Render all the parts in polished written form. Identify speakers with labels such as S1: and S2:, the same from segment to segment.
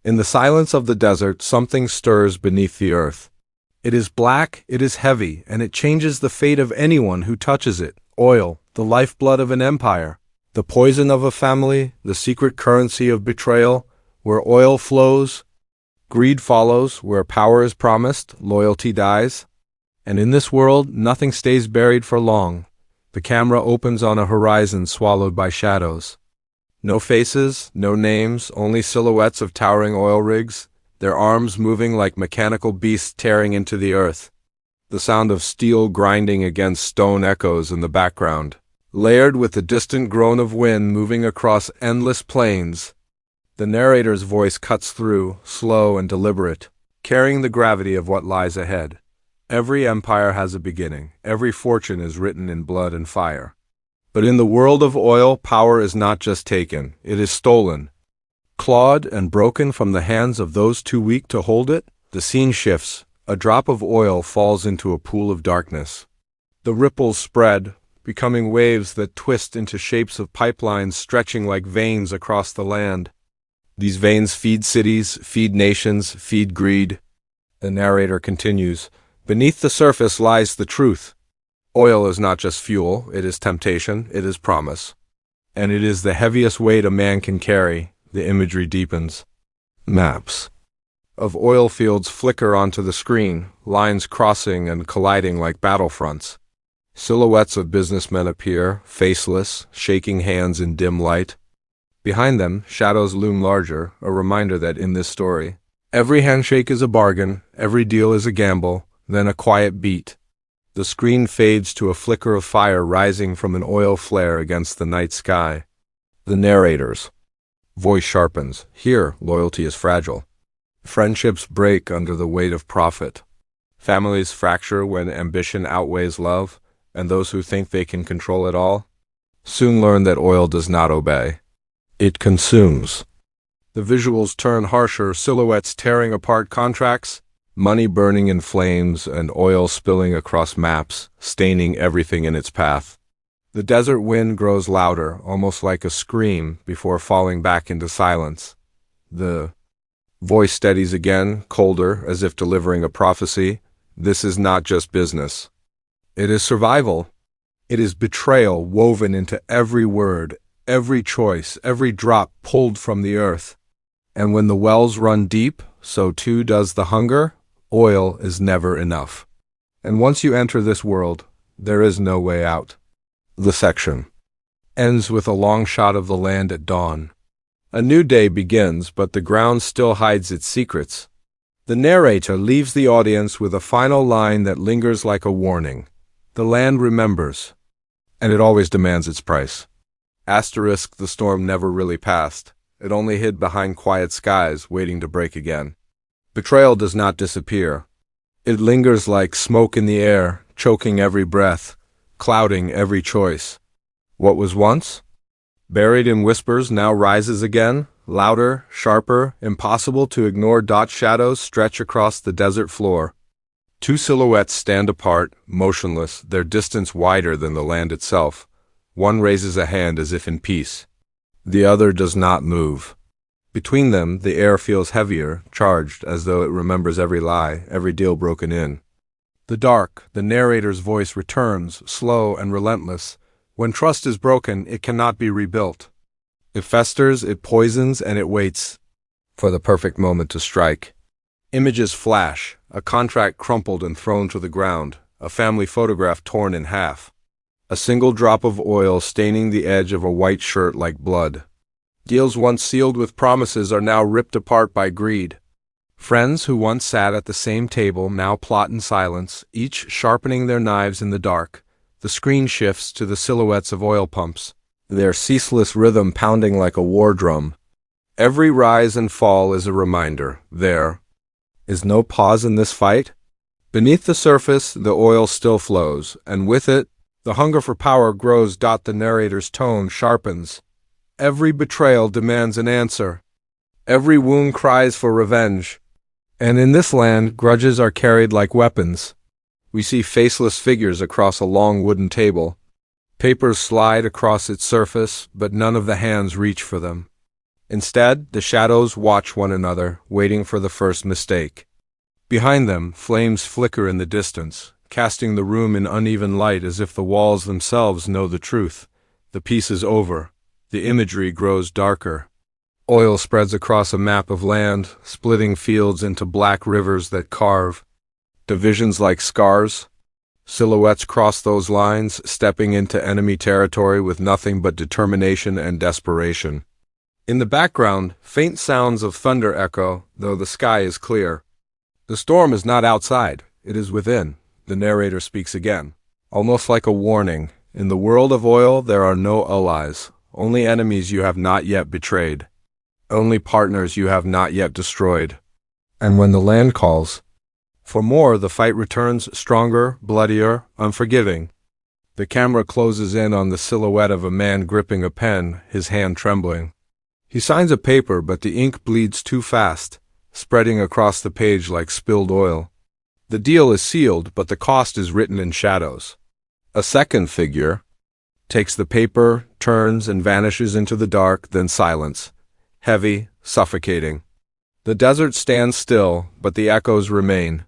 S1: In the silence of the desert, something stirs beneath the earth. It is black, it is heavy, and it changes the fate of anyone who touches it. Oil, the lifeblood of an empire, the poison of a family, the secret currency of betrayal. Where oil flows, greed follows. Where power is promised, loyalty dies. And in this world, nothing stays buried for long. The camera opens on a horizon swallowed by shadows. No faces, no names, only silhouettes of towering oil rigs, their arms moving like mechanical beasts tearing into the earth. The sound of steel grinding against stone echoes in the background, layered with the distant groan of wind moving across endless plains. The narrator's voice cuts through, slow and deliberate, carrying the gravity of what lies ahead. Every empire has a beginning. Every fortune is written in blood and fire. But in the world of oil, power is not just taken, it is stolen. Clawed and broken from the hands of those too weak to hold it, the scene shifts. A drop of oil falls into a pool of darkness. The ripples spread, becoming waves that twist into shapes of pipelines stretching like veins across the land. These veins feed cities, feed nations, feed greed. The narrator continues, "Beneath the surface lies the truth. Oil is not just fuel, it is temptation, it is promise. And it is the heaviest weight a man can carry." The imagery deepens. Maps of oil fields flicker onto the screen, lines crossing and colliding like battlefronts. Silhouettes of businessmen appear, faceless, shaking hands in dim light. Behind them, shadows loom larger, a reminder that in this story, every handshake is a bargain, every deal is a gamble, then a quiet beat. The screen fades to a flicker of fire rising from an oil flare against the night sky. The narrator's voice sharpens. Here, loyalty is fragile. Friendships break under the weight of profit. Families fracture when ambition outweighs love, and those who think they can control it all soon learn that oil does not obey. It consumes. The visuals turn harsher, silhouettes tearing apart contracts, money burning in flames, and oil spilling across maps, staining everything in its path. The desert wind grows louder, almost like a scream, before falling back into silence. The voice steadies again, colder, as if delivering a prophecy. This is not just business. It is survival. It is betrayal woven into every word, every choice, every drop pulled from the earth. And when the wells run deep, so too does the hunger. Oil is never enough. And once you enter this world, there is no way out. The section ends with a long shot of the land at dawn. A new day begins, but the ground still hides its secrets. The narrator leaves the audience with a final line that lingers like a warning. The land remembers, and it always demands its price. Asterisk, the storm never really passed. It only hid behind quiet skies, waiting to break again. Betrayal does not disappear. It lingers like smoke in the air, choking every breath, clouding every choice. What was once buried in whispers now rises again, louder, sharper, impossible to ignore. Shadows stretch across the desert floor. Two silhouettes stand apart, motionless, their distance wider than the land itself. One raises a hand as if in peace. The other does not move. Between them, the air feels heavier, charged, as though it remembers every lie, every deal broken in. The dark, the narrator's voice returns, slow and relentless. When trust is broken, it cannot be rebuilt. It festers, it poisons, and it waits for the perfect moment to strike. Images flash, a contract crumpled and thrown to the ground, a family photograph torn in half. A single drop of oil staining the edge of a white shirt like blood. Deals once sealed with promises are now ripped apart by greed. Friends who once sat at the same table now plot in silence, each sharpening their knives in the dark. The screen shifts to the silhouettes of oil pumps, their ceaseless rhythm pounding like a war drum. Every rise and fall is a reminder. There is no pause in this fight. Beneath the surface, the oil still flows, and with it, the hunger for power grows. The narrator's tone sharpens. Every betrayal demands an answer. Every wound cries for revenge. And in this land, grudges are carried like weapons. We see faceless figures across a long wooden table. Papers slide across its surface, but none of the hands reach for them. Instead, the shadows watch one another, waiting for the first mistake. Behind them, flames flicker in the distance, casting the room in uneven light as if the walls themselves know the truth. The piece is over. The imagery grows darker. Oil spreads across a map of land, splitting fields into black rivers that carve. Divisions like scars. Silhouettes cross those lines, stepping into enemy territory with nothing but determination and desperation. In the background, faint sounds of thunder echo, though the sky is clear. The storm is not outside, it is within. The narrator speaks again, almost like a warning. In the world of oil, there are no allies, only enemies you have not yet betrayed, only partners you have not yet destroyed. And when the land calls for more, the fight returns stronger, bloodier, unforgiving. The camera closes in on the silhouette of a man gripping a pen, his hand trembling. He signs a paper, but the ink bleeds too fast, spreading across the page like spilled oil. The deal is sealed, but the cost is written in shadows. A second figure takes the paper, turns, and vanishes into the dark, then silence. Heavy, suffocating. The desert stands still, but the echoes remain.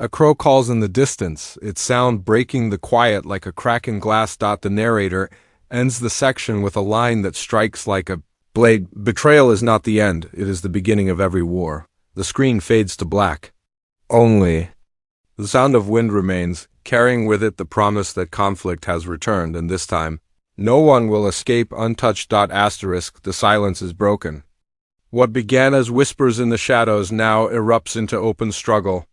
S1: A crow calls in the distance, its sound breaking the quiet like a crack in glass. The narrator ends the section with a line that strikes like a blade. Betrayal is not the end, it is the beginning of every war. The screen fades to black. Only the sound of wind remains, carrying with it the promise that conflict has returned, and this time, no one will escape untouched. The silence is broken. What began as whispers in the shadows now erupts into open struggle.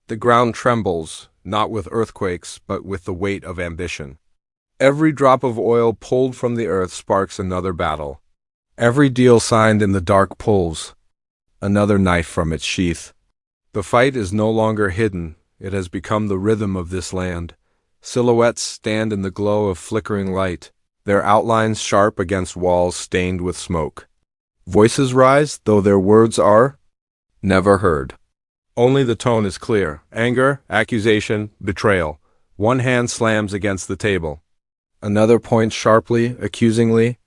S1: The ground trembles, not with earthquakes, but with the weight of ambition. Every drop of oil pulled from the earth sparks another battle. Every deal signed in the dark pulls another knife from its sheath. The fight is no longer hidden. It has become the rhythm of this land. Silhouettes stand in the glow of flickering light, their outlines sharp against walls stained with smoke. Voices rise, though their words are never heard. Only the tone is clear. Anger, accusation, betrayal. One hand slams against the table. Another points sharply, accusingly.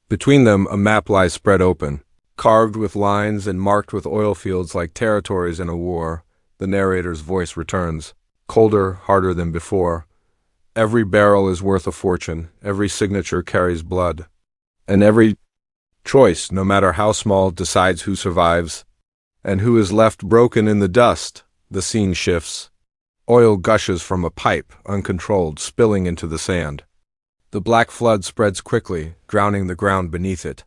S1: Between them, a map lies spread open, carved with lines and marked with oil fields like territories in a war. The narrator's voice returns, colder, harder than before. Every barrel is worth a fortune, every signature carries blood, and every choice, no matter how small, decides who survives and who is left broken in the dust. The scene shifts. Oil gushes from a pipe, uncontrolled, spilling into the sand. The black flood spreads quickly, drowning the ground beneath it.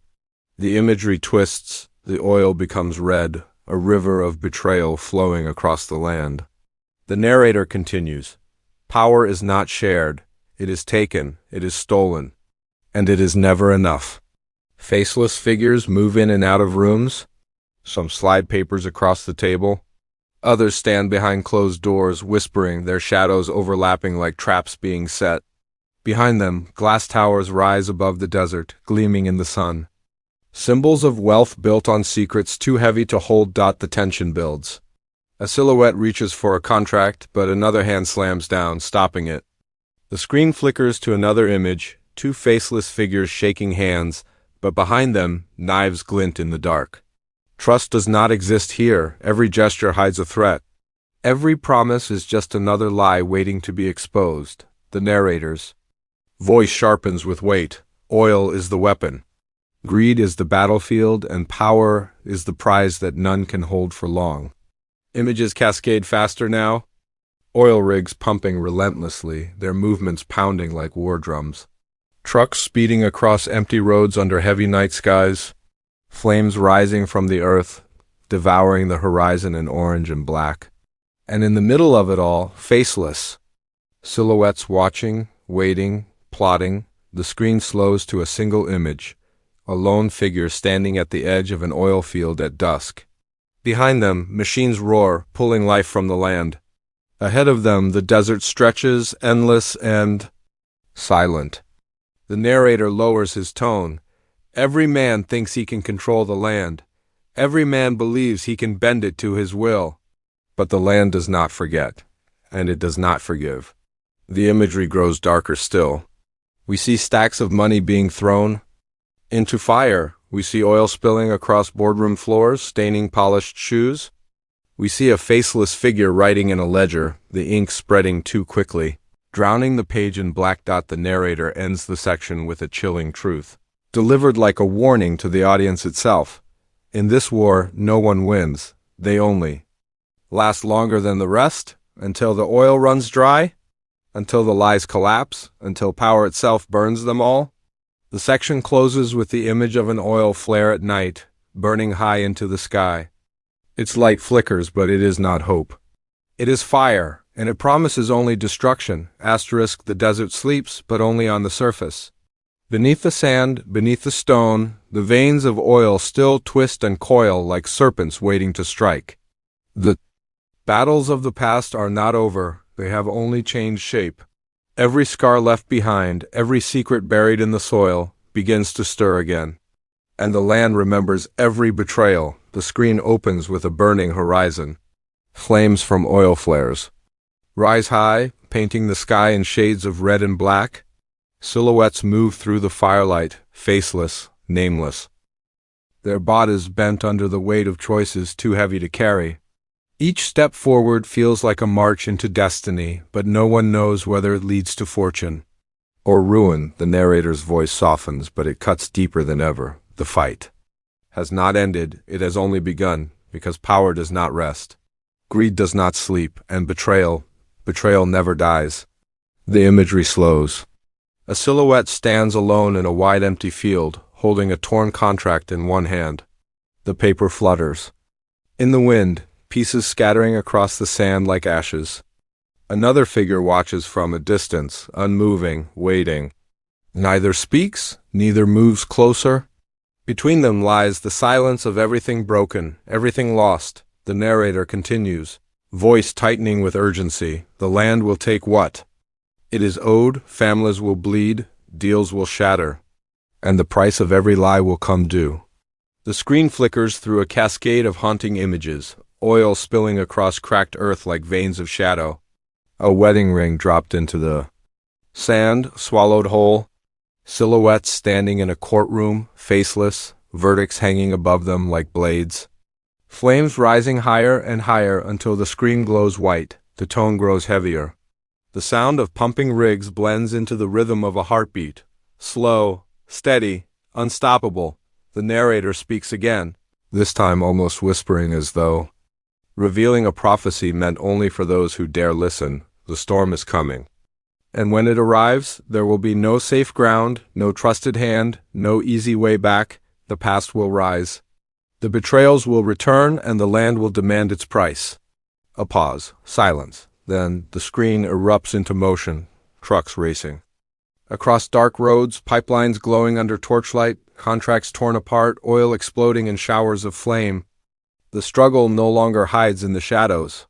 S1: The imagery twists, the oil becomes red, a river of betrayal flowing across the land. The narrator continues. Power is not shared. It is taken, it is stolen, and it is never enough. Faceless figures move in and out of rooms. Some slide papers across the table. Others stand behind closed doors, whispering, their shadows overlapping like traps being set. Behind them, glass towers rise above the desert, gleaming in the sun. Symbols of wealth built on secrets too heavy to hold. The tension builds. A silhouette reaches for a contract, but another hand slams down, stopping it. The screen flickers to another image, two faceless figures shaking hands, but behind them, knives glint in the dark. Trust does not exist here. Every gesture hides a threat. Every promise is just another lie waiting to be exposed. The narrator's voice sharpens with weight. Oil is the weapon. Greed is the battlefield, and power is the prize that none can hold for long. Images cascade faster now. Oil rigs pumping relentlessly, their movements pounding like war drums. Trucks speeding across empty roads under heavy night skies. Flames rising from the earth, devouring the horizon in orange and black. And in the middle of it all, faceless. Silhouettes watching, waiting, plotting. The screen slows to a single image. A lone figure standing at the edge of an oil field at dusk. Behind them, machines roar, pulling life from the land. Ahead of them, the desert stretches, endless and silent. The narrator lowers his tone. Every man thinks he can control the land. Every man believes he can bend it to his will. But the land does not forget, and it does not forgive. The imagery grows darker still. We see stacks of money being thrown into fire, We see oil spilling across boardroom floors, staining polished shoes. We see a faceless figure writing in a ledger, the ink spreading too quickly. Drowning the page in black dot, the narrator ends the section with a chilling truth, delivered like a warning to the audience itself. In this war, no one wins. They only last longer than the rest, until the oil runs dry, until the lies collapse, until power itself burns them all. The section closes with the image of an oil flare at night, burning high into the sky. Its light flickers, but it is not hope. It is fire, and it promises only destruction. Asterisk, the desert sleeps, but only on the surface. Beneath the sand, beneath the stone, the veins of oil still twist and coil like serpents waiting to strike. The battles of the past are not over, they have only changed shape. Every scar left behind, every secret buried in the soil, begins to stir again. And the land remembers every betrayal. The screen opens with a burning horizon. Flames from oil flares rise high, painting the sky in shades of red and black. Silhouettes move through the firelight, faceless, nameless. Their bodies bent under the weight of choices too heavy to carry. Each step forward feels like a march into destiny, but no one knows whether it leads to fortune or ruin. The narrator's voice softens, but it cuts deeper than ever. The fight has not ended, it has only begun, because power does not rest. Greed does not sleep, and betrayal never dies. The imagery slows. A silhouette stands alone in a wide empty field, holding a torn contract in one hand. The paper flutters. In the wind, pieces scattering across the sand like ashes. Another figure watches from a distance, unmoving, waiting. Neither speaks, neither moves closer. Between them lies the silence of everything broken, everything lost. The narrator continues, voice tightening with urgency. The land will take what it is owed, families will bleed, deals will shatter, and the price of every lie will come due. The screen flickers through a cascade of haunting images, oil spilling across cracked earth like veins of shadow. A wedding ring dropped into the sand, swallowed whole. Silhouettes standing in a courtroom, faceless, verdicts hanging above them like blades. Flames rising higher and higher until the screen glows white, the tone grows heavier. The sound of pumping rigs blends into the rhythm of a heartbeat. Slow, steady, unstoppable. The narrator speaks again, this time almost whispering as though revealing a prophecy meant only for those who dare listen. The storm is coming. And when it arrives, there will be no safe ground, no trusted hand, no easy way back. The past will rise. The betrayals will return, and the land will demand its price. A pause, silence. Then the screen erupts into motion, trucks racing. Across dark roads, pipelines glowing under torchlight, contracts torn apart, oil exploding in showers of flame. The struggle no longer hides in the shadows.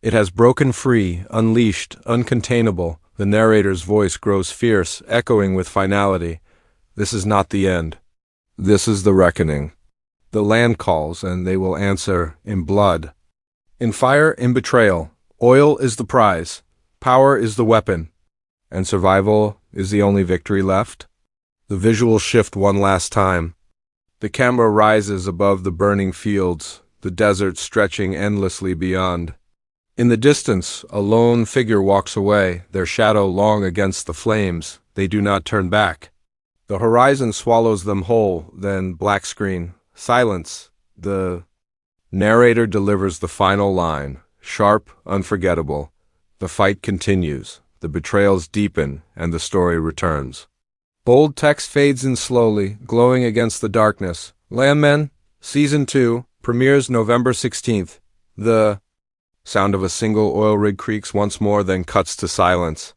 S1: It has broken free, unleashed, uncontainable. The narrator's voice grows fierce, echoing with finality. This is not the end. This is the reckoning. The land calls, and they will answer in blood. In fire, in betrayal. Oil is the prize. Power is the weapon. And survival is the only victory left. The visuals shift one last time. The camera rises above the burning fields, the desert stretching endlessly beyond. In the distance, a lone figure walks away, their shadow long against the flames. They do not turn back. The horizon swallows them whole, then black screen. Silence. The narrator delivers the final line, sharp, unforgettable. The fight continues, the betrayals deepen, and the story returns. Bold text fades in slowly, glowing against the darkness. Landman, Season 2, premieres November 16th. The sound of a single oil rig creaks once more, then cuts to silence.